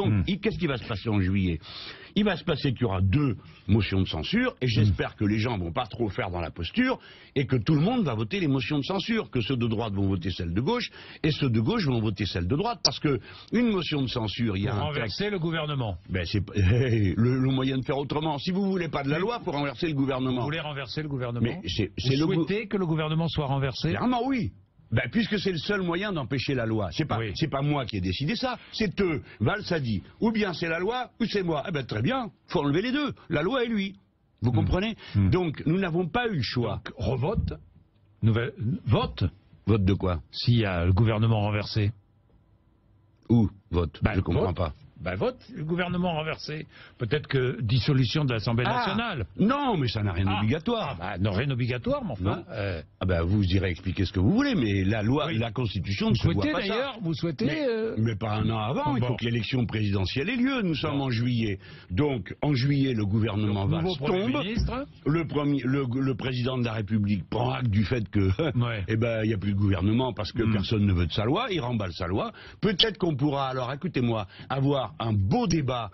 Donc, qu'est-ce qui va se passer en juillet? Il va se passer qu'il y aura 2 motions de censure, et j'espère que les gens vont pas trop faire dans la posture, et que tout le monde va voter les motions de censure, que ceux de droite vont voter celles de gauche, et ceux de gauche vont voter celles de droite, parce que une motion de censure, il y a pour renverser le gouvernement. Ben c'est le moyen de faire autrement. Si vous voulez pas de la loi, pour renverser le gouvernement. Vous voulez renverser le gouvernement? Mais vous souhaitez que le gouvernement soit renversé? Clairement, oui. Ben, puisque c'est le seul moyen d'empêcher la loi. C'est pas moi qui ai décidé ça, c'est eux. Valls a dit, ou bien c'est la loi, ou c'est moi. Eh ben très bien, faut enlever les deux, la loi et lui. Vous comprenez? Donc nous n'avons pas eu le choix. Donc, revote. Vote. Vote de quoi? S'il y a le gouvernement renversé. Où vote? Ben, je comprends pas. Ben vote, le gouvernement renversé. Peut-être que dissolution de l'Assemblée nationale. Non, mais ça n'a rien d'obligatoire. Rien obligatoire, mais enfin. Vous irez expliquer ce que vous voulez, mais la loi, la Constitution ne prévoit pas ça. Vous souhaitez mais pas un an avant, il faut que l'élection présidentielle ait lieu. Nous sommes en juillet. Donc, en juillet, le gouvernement Valls tombe. Le président de la République prend acte du fait que, il n'y a plus de gouvernement parce que personne ne veut de sa loi, il remballe sa loi. Peut-être qu'on pourra, alors écoutez-moi, avoir un beau débat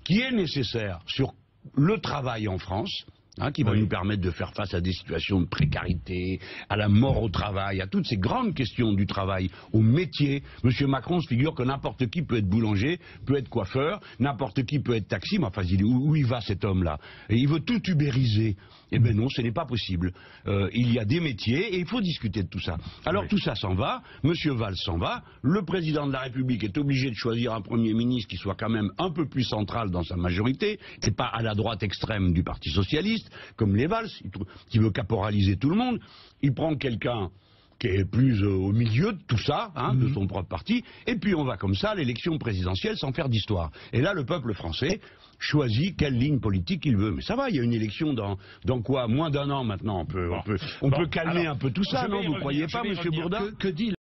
qui est nécessaire sur le travail en France, qui va nous permettre de faire face à des situations de précarité, à la mort au travail, à toutes ces grandes questions du travail, au métier. Monsieur Macron se figure que n'importe qui peut être boulanger, peut être coiffeur, n'importe qui peut être taxi, mais enfin, où il va cet homme-là? Et il veut tout ubériser. Eh bien non, ce n'est pas possible. Il y a des métiers et il faut discuter de tout ça. Alors tout ça s'en va, Monsieur Valls s'en va, le président de la République est obligé de choisir un Premier ministre qui soit quand même un peu plus central dans sa majorité, c'est pas à la droite extrême du Parti Socialiste, comme les Valls, qui veut caporaliser tout le monde. Il prend quelqu'un qui est plus au milieu de tout ça, de son propre parti, et puis on va comme ça à l'élection présidentielle sans faire d'histoire. Et là, le peuple français choisit quelle ligne politique il veut. Mais ça va, il y a une élection dans quoi? Moins d'un an maintenant. On peut calmer un peu tout ça, non? Vous croyez pas, Monsieur Bourdin? Que dit